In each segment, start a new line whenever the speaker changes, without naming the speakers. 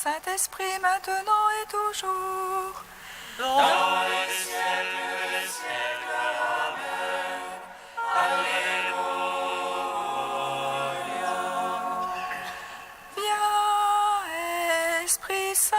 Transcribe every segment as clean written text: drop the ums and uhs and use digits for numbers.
Saint-Esprit, maintenant et toujours.
Dans les siècles des siècles. Amen. Alléluia.
Viens, Esprit Saint.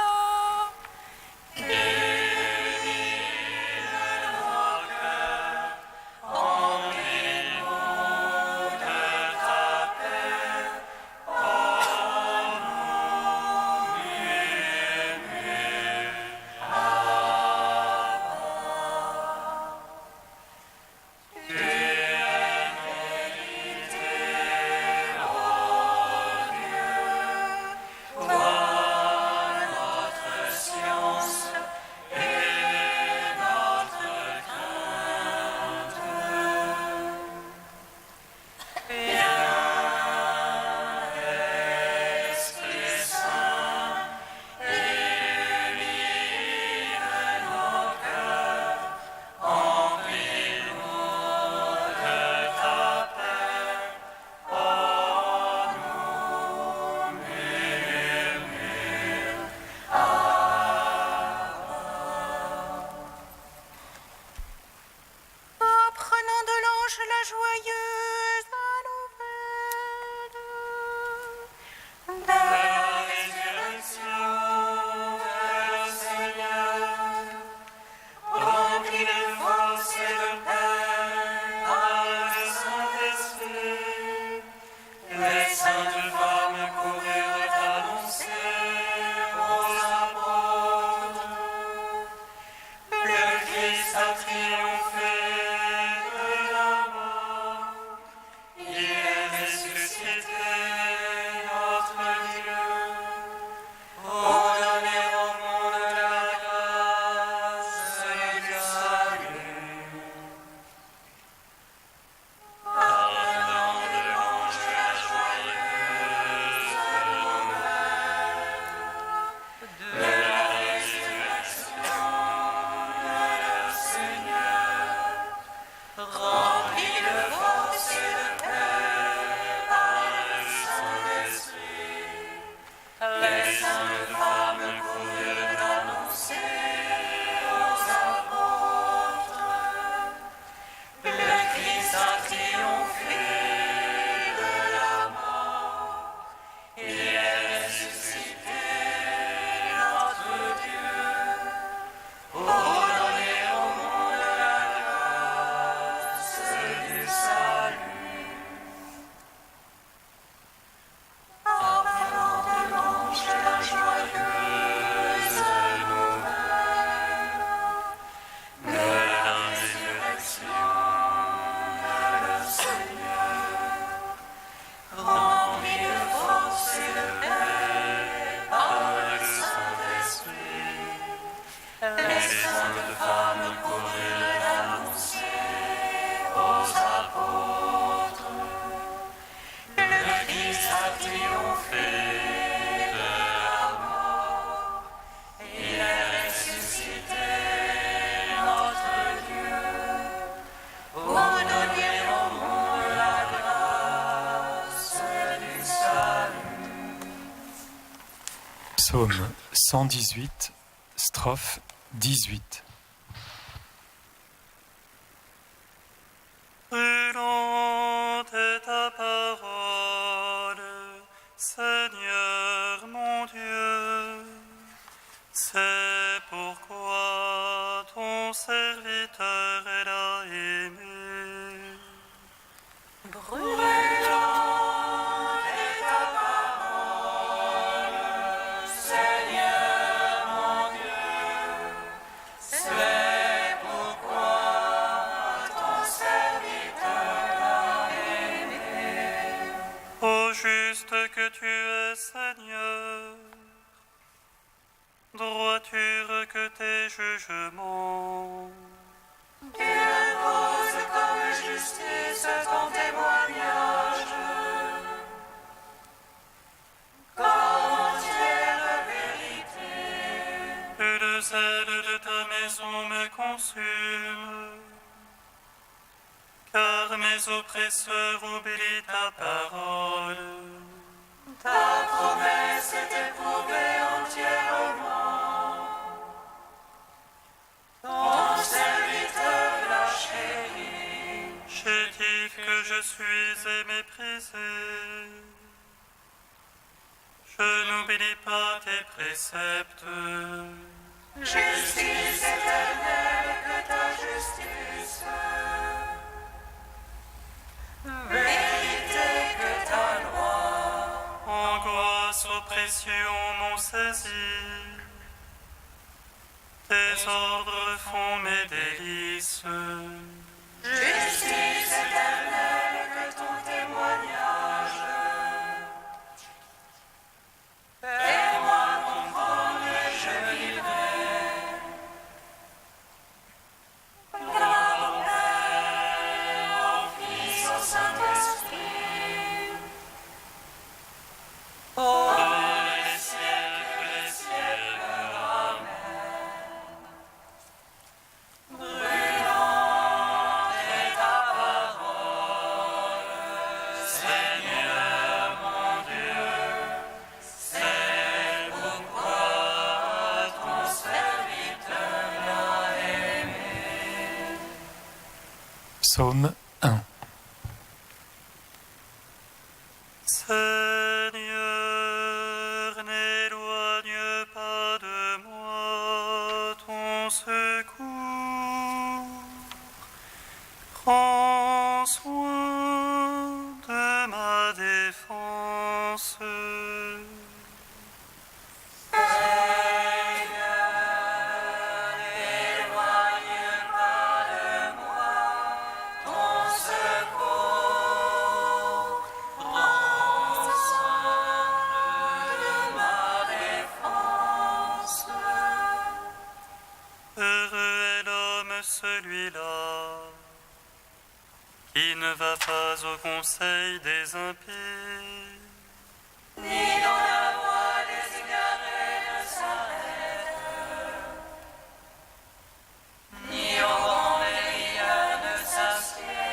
Apprenant de l'ange la joyeuse nouvelle de
La résurrection de le Seigneur, rempli de force et de paix par le Saint-Esprit, les saintes femmes coururent annoncer aux apôtres: le Christ a triomphé de la mort, il est ressuscité, notre Dieu. Ordonnez au monde la grâce du salut. Parlant de l'ange la joyeuse nouvelle de la résurrection de le Seigneur, rempli de force et de paix par le Saint-Esprit, les saintes femmes coururent annoncer aux apôtres: le Christ a triomphé de la mort, il est ressuscité, notre Dieu. Ordonnez au monde la grâce du salut. Parlant de l'ange la joyeuse nouvelle de la résurrection de le Seigneur, rempli de force et de paix par le Saint-Esprit, les saintes femmes coururent annoncer aux apôtres: le Christ a triomphé de la mort, il est ressuscité, notre Dieu. Ordonnez au monde la grâce du salut.
Psaume 118, strophe 18.
Brûlante est ta parole, Seigneur mon Dieu. C'est pourquoi ton serviteur l'a aimé.
brûlante est ta parole, Seigneur mon Dieu. C'est pourquoi ton serviteur l'a aimé.
Ô juste que tu es, Seigneur, droiture que tes jugements.
Tu imposes comme justice ton témoignage, comme entière vérité.
Et le zèle de ta maison me consume, car mes oppresseurs oublient ta parole.
Ta promesse est éprouvée entièrement. Ton serviteur l'a chéri.
Chétif que je suis et méprisé, je n'oublie pas tes préceptes.
Justice éternelle que ta justice. Vérité que ta loi.
Angoisse, oppression m'ont saisi. Tes ordres font mes délices.
Justice éternelle que ton témoignage. Fais-moi comprendre et je vivrai. Gloire au Père, au Fils, au Saint-Esprit. Ô les siècles des siècles. Amen. Brûlante est ta parole, Seigneur mon Dieu. C'est pourquoi ton serviteur l'a aimé.
Psaume 1.
Seigneur, n'éloigne pas de moi ton secours. Prends soin de ma défense.
N'éloigne pas de moi ton secours. Prends soin de ma défense.
Heureux est l'homme celui-là qui ne va pas au conseil des impies,
Ni dans la voie des égarés ne s'arrête, ni au banc des rieurs ne s'assied.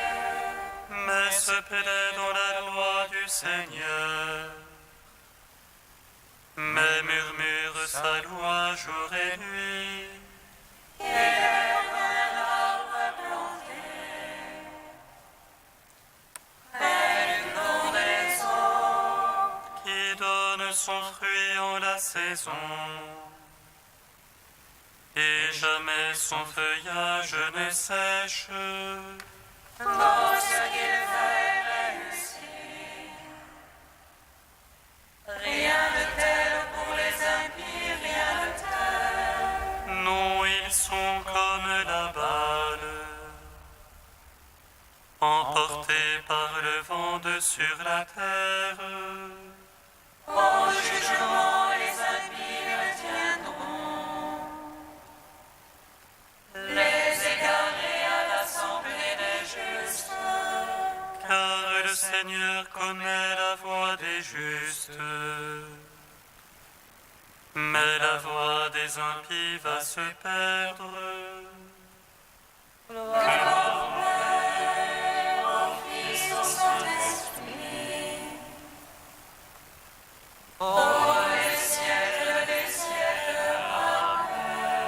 mais se plaît dans la loi du Seigneur, mais murmure sa loi jour et nuit.
Il est comme un arbre planté près du cours des eaux,
Qui donne son fruit en la saison, et jamais son feuillage ne sèche.
tout ce qu'il fait réussit. Rien de tel pour les impies, rien de tel.
Non, ils sont comme la balle, emportés par le vent de sur la terre.
Au jugement, les impies retiendront. Les égarés à l'assemblée des justes.
Car le Seigneur connaît la voie des justes, mais la voie des impies va se perdre.
Gloire au Père, au Fils, au Saint-Esprit. Ô les siècles des siècles. Amen.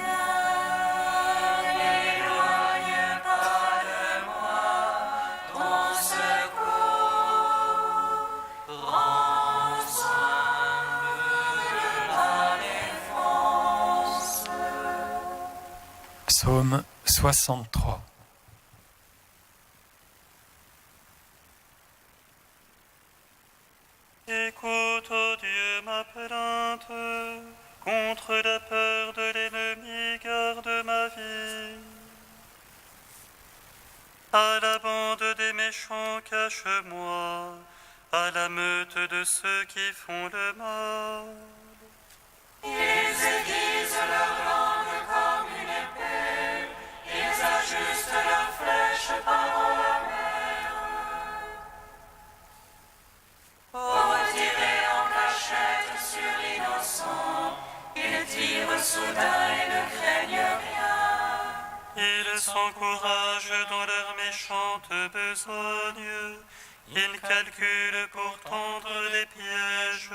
Seigneur, n'éloigne pas de moi ton secours. Prends soin de ma défense.
Psaume 63.
Écoute, ô Dieu, ma plainte, contre la peur de l'ennemi, garde ma vie. À la bande des méchants, cache-moi, à la meute de ceux qui font le mal.
Ils aiguisent leur langue comme une épée, ils ajustent leurs flèches pendant la mer. Pour tirer en cachette sur l'innocent, ils tirent soudain et ne craignent rien.
Ils sans courage dans leur méchante besogne. Ils calculent pour tendre des pièges.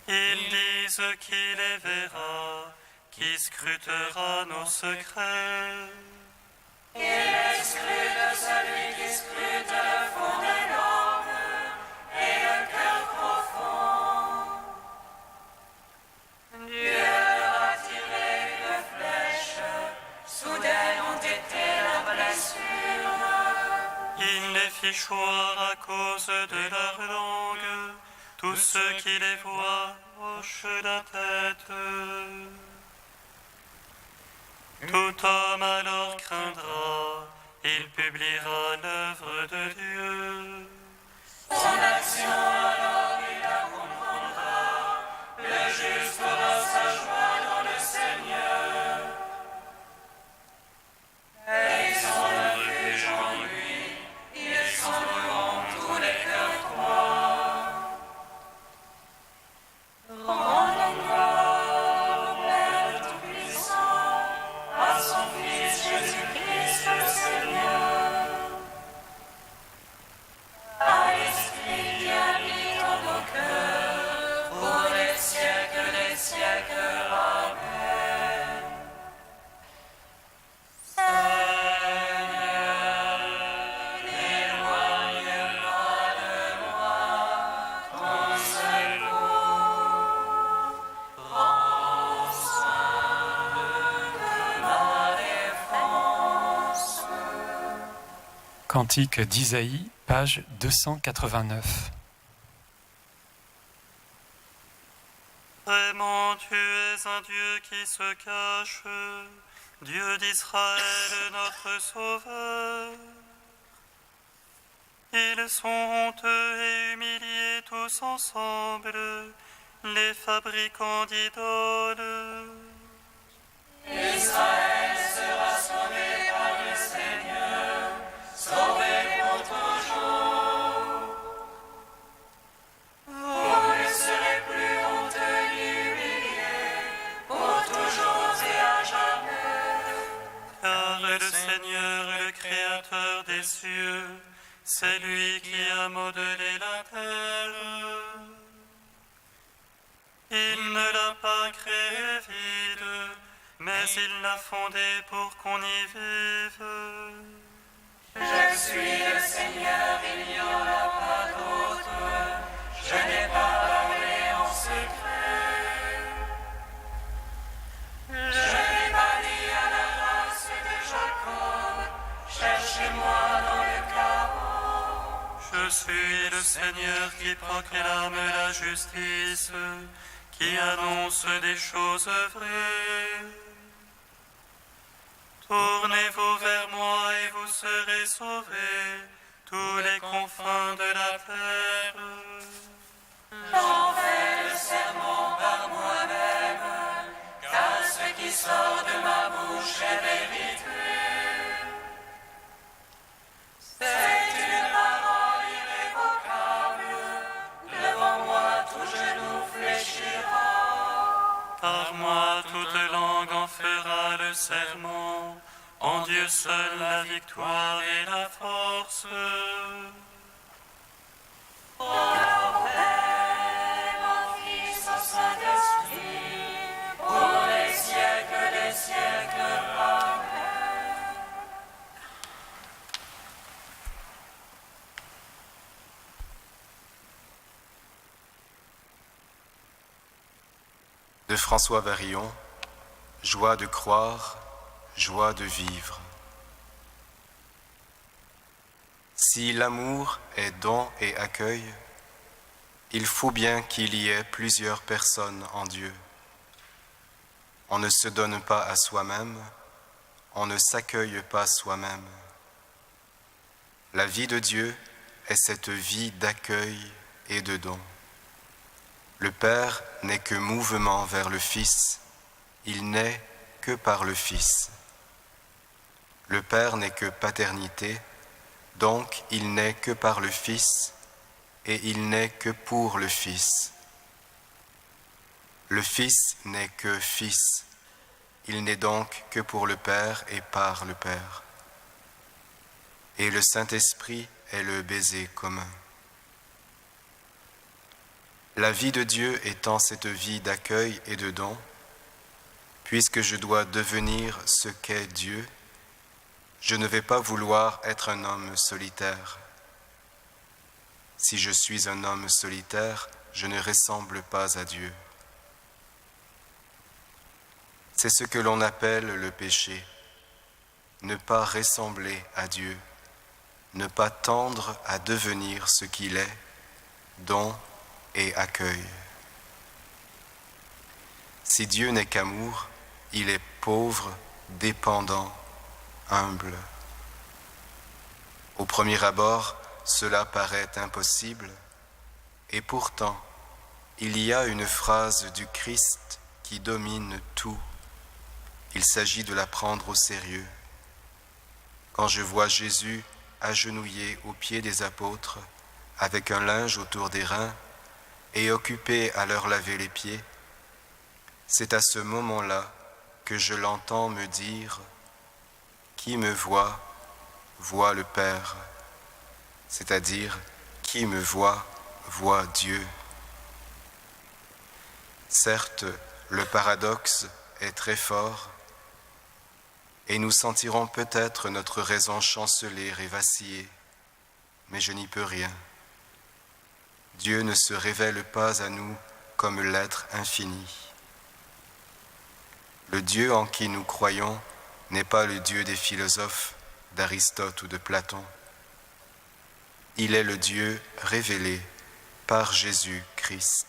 Ils disent qui les verra, qui scrutera nos secrets.
Il scrute celui qui scrute le fond des langues et le cœur profond. Dieu leur a tiré une flèche, soudaine ont été leurs blessures.
Il les fit choir à cause de leur langue. Tous ceux qui les voient hochent la tête. Tout homme alors craindra, il publiera l'œuvre de Dieu.
Son action alors il la comprendra, le juste aura sa joie dans le Seigneur. Et ils sont refuge en lui, ils sont louant tous les cœurs droits. Rendons gloire au Père Tout-Puissant, à son Fils Jésus-Christ le Seigneur, à l'Esprit qui habite en nos cœurs, pour les siècles des siècles. Amen. Seigneur, n'éloigne pas de moi ton secours. Prends soin de ma défense.
Cantique d'Isaïe, page 289.
Vraiment, tu es un Dieu qui se cache, Dieu d'Israël, notre Sauveur. Ils sont honteux et humiliés tous ensemble, les fabricants d'idoles.
Israël sera sauvé par le Seigneur, sauvé pour toujours. Vous ne serez plus honteux ni humiliés, pour toujours et à jamais.
Car le Seigneur, le Créateur des cieux, c'est lui qui a modelé la terre. Il ne l'a pas créée vide, mais il l'a fondée pour qu'on y vive.
Je suis le Seigneur, il n'y en a pas d'autre. Je n'ai pas parlé en secret. Je n'ai pas dit à la race de Jacob, cherchez-moi dans le chaos.
Je suis le Seigneur qui proclame la justice, qui annonce des choses vraies. Tournez-vous vers moi et vous serez sauvés, tous les confins de la terre.
J'en fais le serment par moi-même, car ce qui sort de ma bouche est vérité. C'est une parole irrévocable, devant moi tout genou fléchira.
Par moi toute langue en fera le serment, en Dieu seul la victoire et la force.
Au Père, au Fils, au Saint-Esprit, pour les siècles des siècles. Amen.
De François Varillon, joie de croire, joie de vivre. Si l'amour est don et accueil, il faut bien qu'il y ait plusieurs personnes en Dieu. On ne se donne pas à soi-même, on ne s'accueille pas soi-même. La vie de Dieu est cette vie d'accueil et de don. Le Père n'est que mouvement vers le Fils, il n'est que par le Fils. Le Père n'est que paternité, donc il n'est que par le Fils, et il n'est que pour le Fils. Le Fils n'est que Fils, Il n'est donc que pour le Père et par le Père. Et le Saint-Esprit est le baiser commun. La vie de Dieu étant cette vie d'accueil et de don, puisque je dois devenir ce qu'est Dieu, je ne vais pas vouloir être un homme solitaire. Si je suis un homme solitaire, je ne ressemble pas à Dieu. C'est ce que l'on appelle le péché, ne pas ressembler à Dieu, ne pas tendre à devenir ce qu'il est, don et accueil. Si Dieu n'est qu'amour, il est pauvre, dépendant, humble. Au premier abord, cela paraît impossible, et pourtant, il y a une phrase du Christ qui domine tout. Il s'agit de la prendre au sérieux. Quand je vois Jésus agenouillé aux pieds des apôtres, avec un linge autour des reins, et occupé à leur laver les pieds, c'est à ce moment-là que je l'entends me dire « Qui me voit, voit le Père », c'est-à-dire « Qui me voit, voit Dieu ». Certes, le paradoxe est très fort, et nous sentirons peut-être notre raison chanceler et vaciller, mais je n'y peux rien. Dieu ne se révèle pas à nous comme l'être infini. Le Dieu en qui nous croyons n'est pas le Dieu des philosophes, d'Aristote ou de Platon. Il est le Dieu révélé par Jésus-Christ.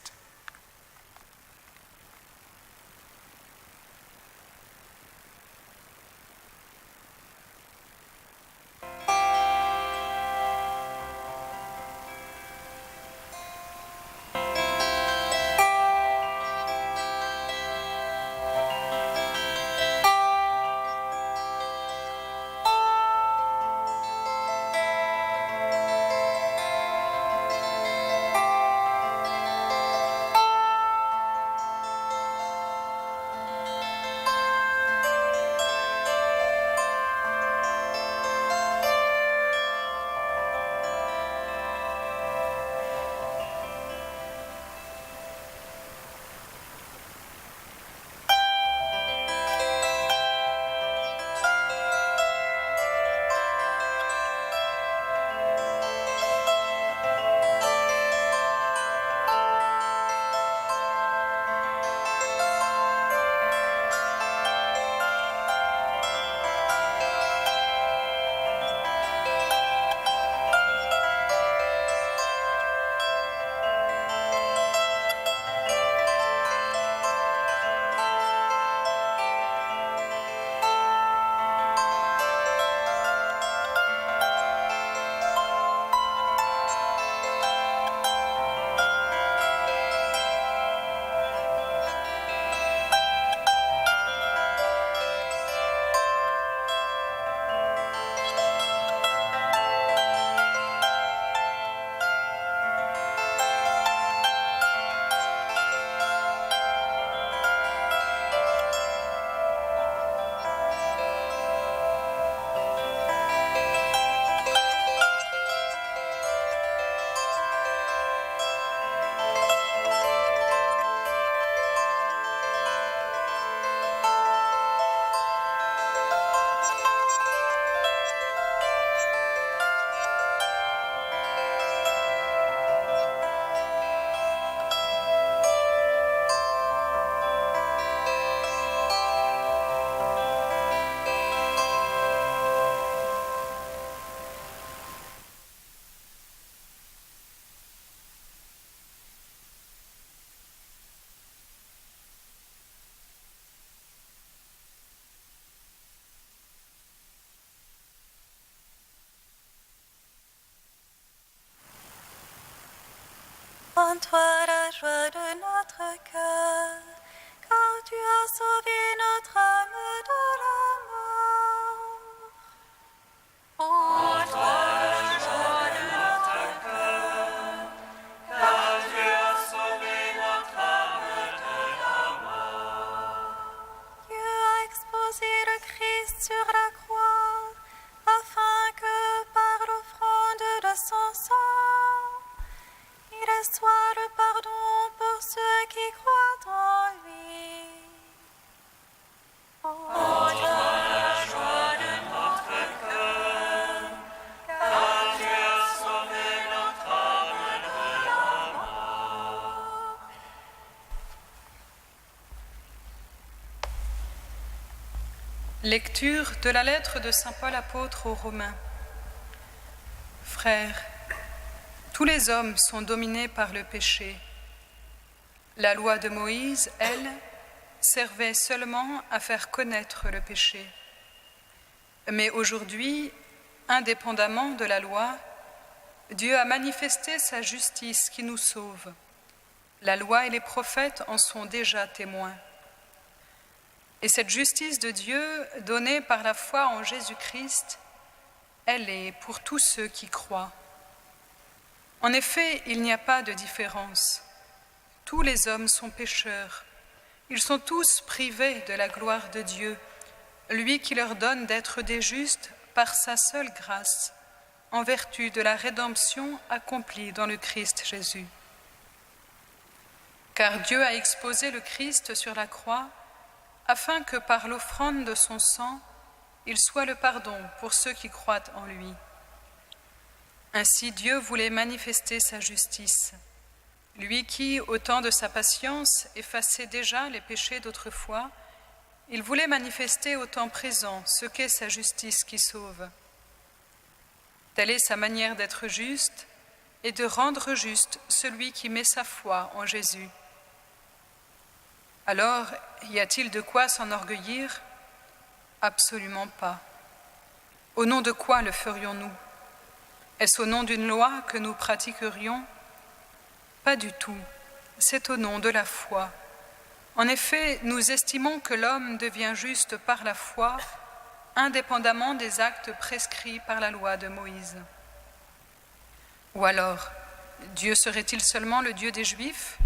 En toi la joie de notre cœur, car tu as sauvé notre âme de la mort. En toi la joie de notre cœur, car tu as sauvé notre âme de la mort. Dieu a sur la croix, afin que par l'offrande de son sang, il reçoit le pardon pour ceux qui croient en lui.
En toi la joie de notre cœur, car tu as sauvé notre âme de la mort.
Lecture de la lettre de saint Paul apôtre aux Romains. Frères, tous les hommes sont dominés par le péché. La loi de Moïse, elle, servait seulement à faire connaître le péché. Mais aujourd'hui, indépendamment de la loi, Dieu a manifesté sa justice qui nous sauve. La loi et les prophètes en sont déjà témoins. Et cette justice de Dieu, donnée par la foi en Jésus-Christ, elle est pour tous ceux qui croient. En effet, il n'y a pas de différence. Tous les hommes sont pécheurs. Ils sont tous privés de la gloire de Dieu, lui qui leur donne d'être des justes par sa seule grâce, en vertu de la rédemption accomplie dans le Christ Jésus. Car Dieu a exposé le Christ sur la croix, afin que par l'offrande de son sang, il soit le pardon pour ceux qui croient en lui. Ainsi Dieu voulait manifester sa justice. Lui qui, au temps de sa patience, effaçait déjà les péchés d'autrefois, il voulait manifester au temps présent ce qu'est sa justice qui sauve. Telle est sa manière d'être juste et de rendre juste celui qui met sa foi en Jésus. Alors, y a-t-il de quoi s'enorgueillir ? Absolument pas. Au nom de quoi le ferions-nous ? Est-ce au nom d'une loi que nous pratiquerions ? Pas du tout. C'est au nom de la foi. En effet, nous estimons que l'homme devient juste par la foi, indépendamment des actes prescrits par la loi de Moïse. Ou alors, Dieu serait-il seulement le Dieu des Juifs ?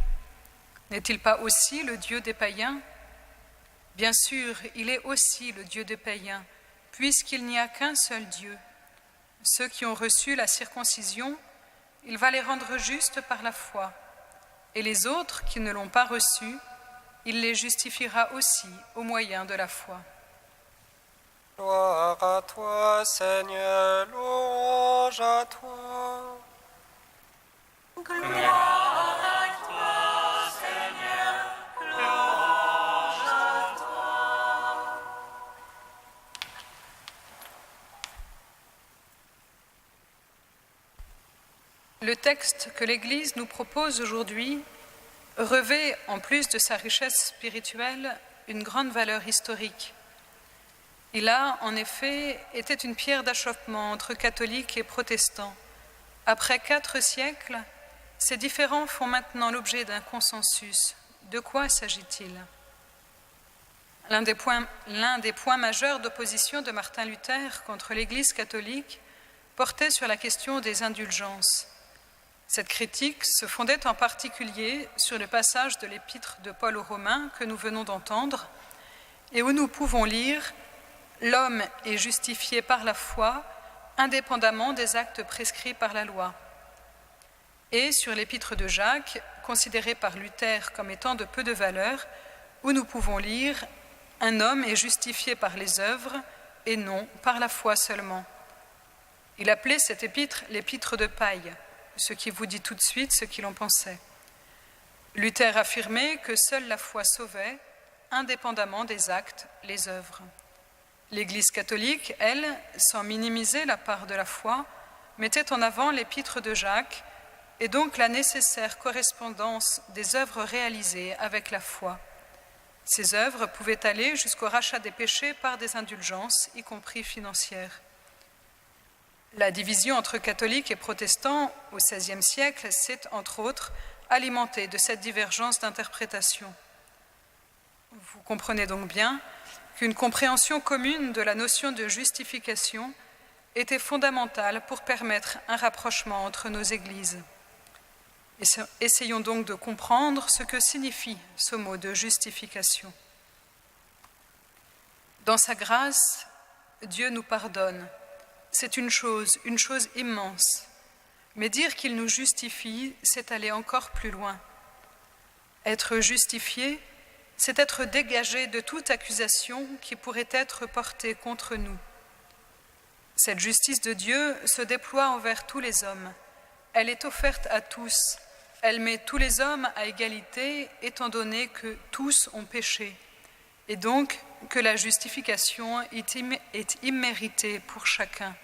N'est-il pas aussi le Dieu des païens ? Bien sûr, il est aussi le Dieu des païens, puisqu'il n'y a qu'un seul Dieu. Ceux qui ont reçu la circoncision, il va les rendre justes par la foi. Et les autres qui ne l'ont pas reçue, il les justifiera aussi au moyen de la foi.
Gloire à toi, Seigneur, louange à toi.
Gloire à toi, Seigneur, louange à toi.
Le texte que l'Église nous propose aujourd'hui revêt, en plus de sa richesse spirituelle, une grande valeur historique. Il a, en effet, été une pierre d'achoppement entre catholiques et protestants. Après 4 siècles, ces différends font maintenant l'objet d'un consensus. De quoi s'agit-il ? L'un des points majeurs d'opposition de Martin Luther contre l'Église catholique portait sur la question des indulgences. Cette critique se fondait en particulier sur le passage de l'épître de Paul aux Romains que nous venons d'entendre et où nous pouvons lire « L'homme est justifié par la foi, indépendamment des actes prescrits par la loi » et sur l'épître de Jacques, considéré par Luther comme étant de peu de valeur, où nous pouvons lire « Un homme est justifié par les œuvres et non par la foi seulement ». Il appelait cette épître l'épître de paille, ce qui vous dit tout de suite ce qu'il en pensait. Luther affirmait que seule la foi sauvait, indépendamment des actes, les œuvres. L'Église catholique, elle, sans minimiser la part de la foi, mettait en avant l'épître de Jacques et donc la nécessaire correspondance des œuvres réalisées avec la foi. Ces œuvres pouvaient aller jusqu'au rachat des péchés par des indulgences, y compris financières. La division entre catholiques et protestants au XVIe siècle s'est, entre autres, alimentée de cette divergence d'interprétation. Vous comprenez donc bien qu'une compréhension commune de la notion de justification était fondamentale pour permettre un rapprochement entre nos églises. Essayons donc de comprendre ce que signifie ce mot de justification. Dans sa grâce, Dieu nous pardonne. C'est une chose immense. Mais dire qu'il nous justifie, c'est aller encore plus loin. Être justifié, c'est être dégagé de toute accusation qui pourrait être portée contre nous. Cette justice de Dieu se déploie envers tous les hommes. Elle est offerte à tous. Elle met tous les hommes à égalité, étant donné que tous ont péché, et donc que la justification est imméritée pour chacun.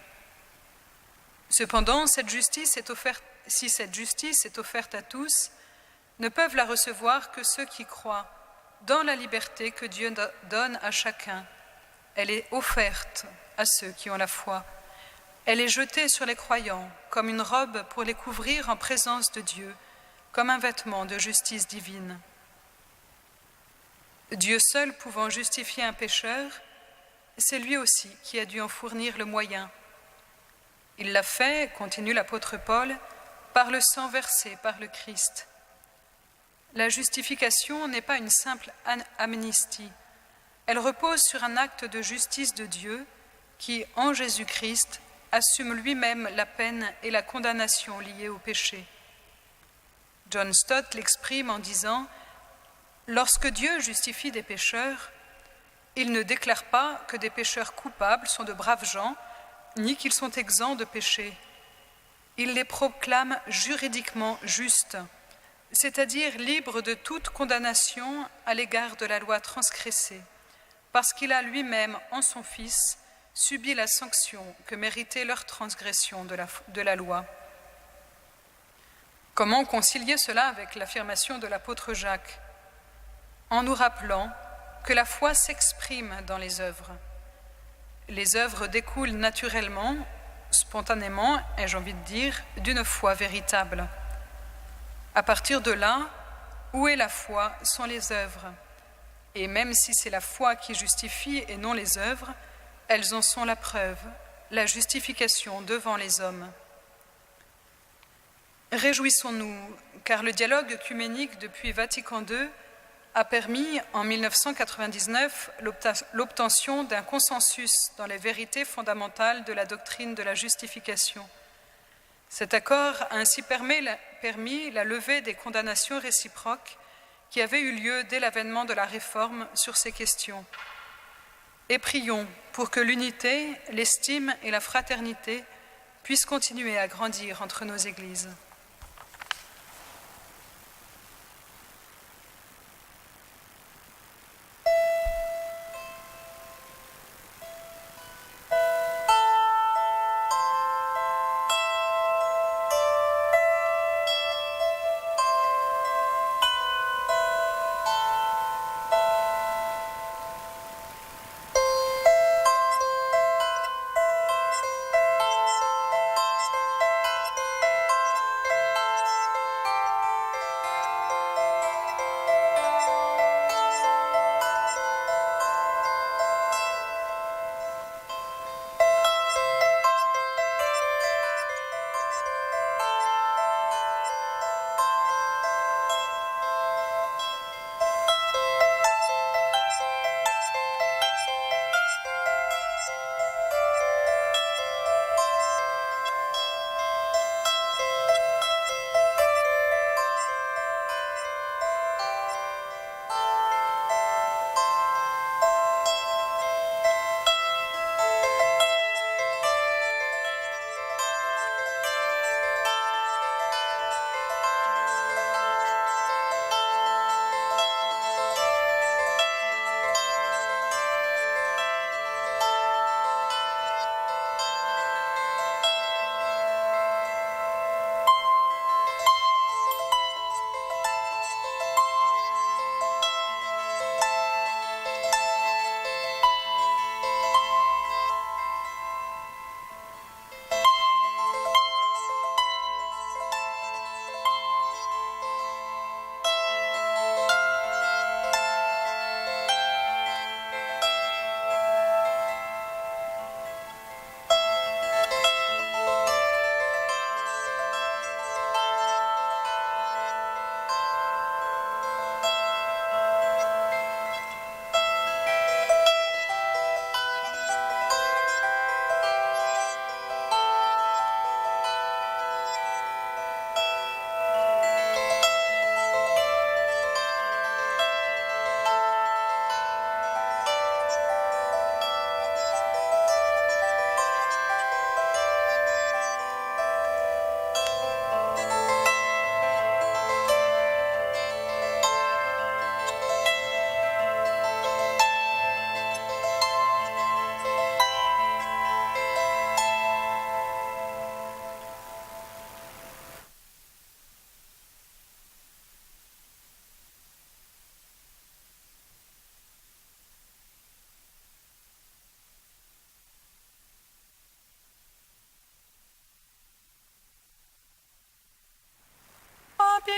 Cependant, si cette justice est offerte à tous, ne peuvent la recevoir que ceux qui croient, dans la liberté que Dieu donne à chacun. Elle est offerte à ceux qui ont la foi. Elle est jetée sur les croyants comme une robe pour les couvrir en présence de Dieu, comme un vêtement de justice divine. Dieu seul pouvant justifier un pécheur, c'est lui aussi qui a dû en fournir le moyen. Il l'a fait, continue l'apôtre Paul, par le sang versé par le Christ. La justification n'est pas une simple amnistie. Elle repose sur un acte de justice de Dieu qui, en Jésus-Christ, assume lui-même la peine et la condamnation liées au péché. John Stott l'exprime en disant « Lorsque Dieu justifie des pécheurs, il ne déclare pas que des pécheurs coupables sont de braves gens, ni qu'ils sont exempts de péché. Il les proclame juridiquement justes, c'est-à-dire libres de toute condamnation à l'égard de la loi transgressée, parce qu'il a lui-même, en son Fils, subi la sanction que méritait leur transgression de la loi. » Comment concilier cela avec l'affirmation de l'apôtre Jacques ? En nous rappelant que la foi s'exprime dans les œuvres. Les œuvres découlent naturellement, spontanément, et j'ai envie de dire, d'une foi véritable. À partir de là, où est la foi sont les œuvres. Et même si c'est la foi qui justifie et non les œuvres, elles en sont la preuve, la justification devant les hommes. Réjouissons-nous, car le dialogue œcuménique depuis Vatican II a permis, en 1999, l'obtention d'un consensus dans les vérités fondamentales de la doctrine de la justification. Cet accord a ainsi permis la levée des condamnations réciproques qui avaient eu lieu dès l'avènement de la Réforme sur ces questions. Et prions pour que l'unité, l'estime et la fraternité puissent continuer à grandir entre nos églises.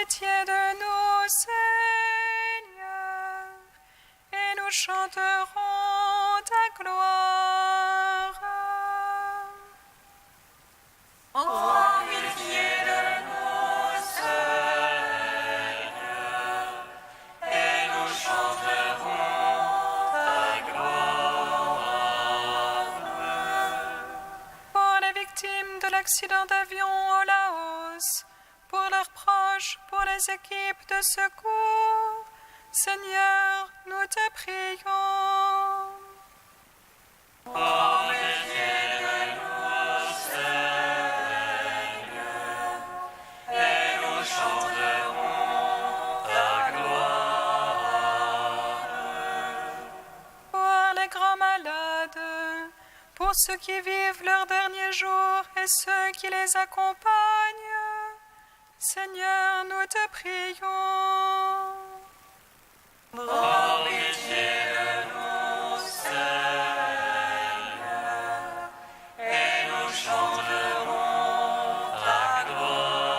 pitié de nous, Seigneur, et nous chanterons ta gloire.
Prends pitié de nous, Seigneur, et nous chanterons ta gloire.
Pour les victimes de l'accident d'avion au Laos, pour leurs proches, pour les équipes de secours, Seigneur, nous te prions.
Prends pitié de nous, Seigneur, et nous chanterons ta gloire.
Pour les grands malades, pour ceux qui vivent leurs derniers jours et ceux qui les accompagnent, Seigneur, nous te prions.
Prends pitié de nous, Seigneur, et nous chanterons ta gloire.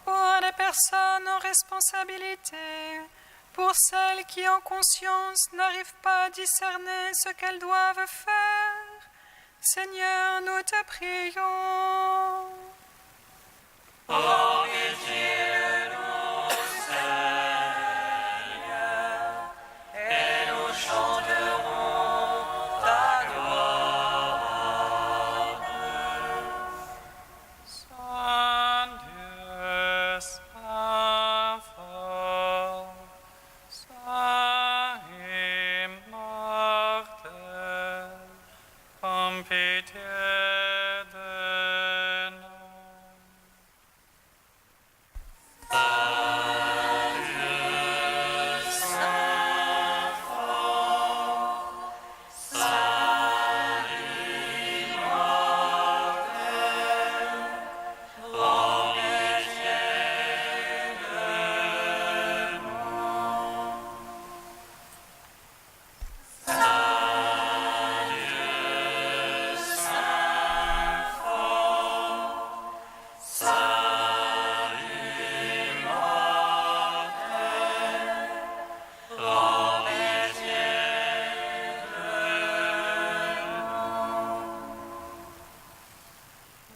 Pour les personnes en responsabilité, pour celles qui en conscience n'arrivent pas à discerner ce qu'elles doivent faire, Seigneur, nous te prions.
Prends pitié de nous, Seigneur, et nous chanterons ta gloire.
Saint Dieu, Saint fort, Saint immortel, comme pitié de nous.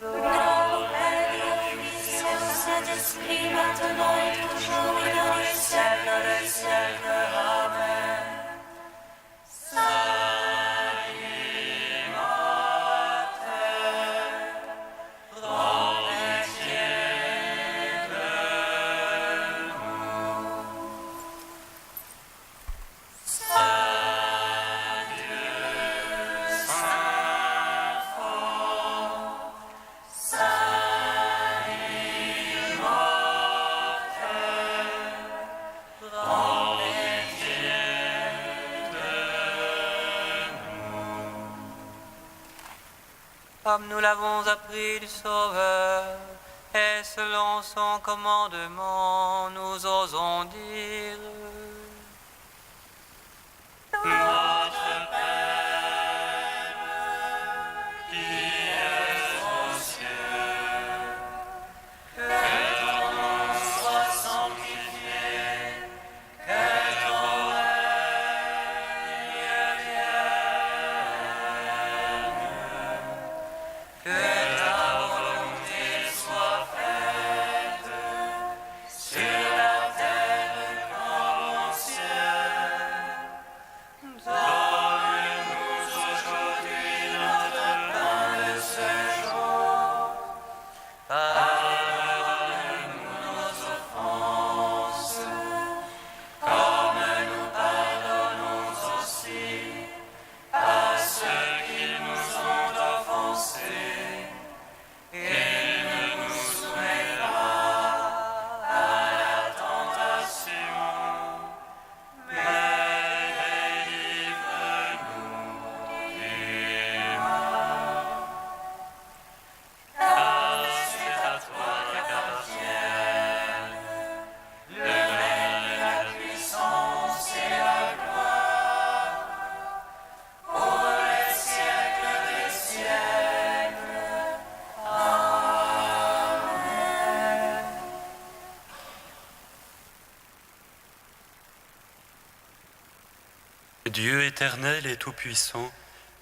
Gloire au Père et au Fils et au Saint-Esprit, maintenant et toujours et dans les siècles des siècles. Amen. Saint immortel, prends pitié de nous. Saint Dieu, Saint fort, Saint immortel, prends pitié de nous.
Comme nous l'avons appris du Sauveur, et selon son commandement, nous osons dire:
Notre Père, qui es aux cieux, que ton nom soit sanctifié, que ton règne vienne, que ta volonté soit faite sur la terre comme
Dieu éternel et tout-puissant,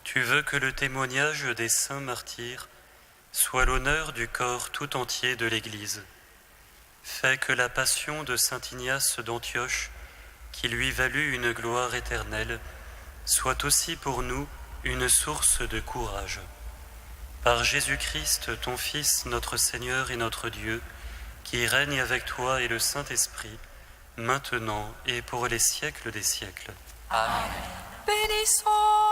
tu veux que le témoignage des saints martyrs soit l'honneur du corps tout entier de l'Église. Fais que la passion de saint Ignace d'Antioche, qui lui valut une gloire éternelle, soit aussi pour nous une source de courage. Par Jésus-Christ, ton Fils, notre Seigneur et notre Dieu, qui règne avec toi et le Saint-Esprit, maintenant et pour les siècles des siècles.
Amen.
Bénissons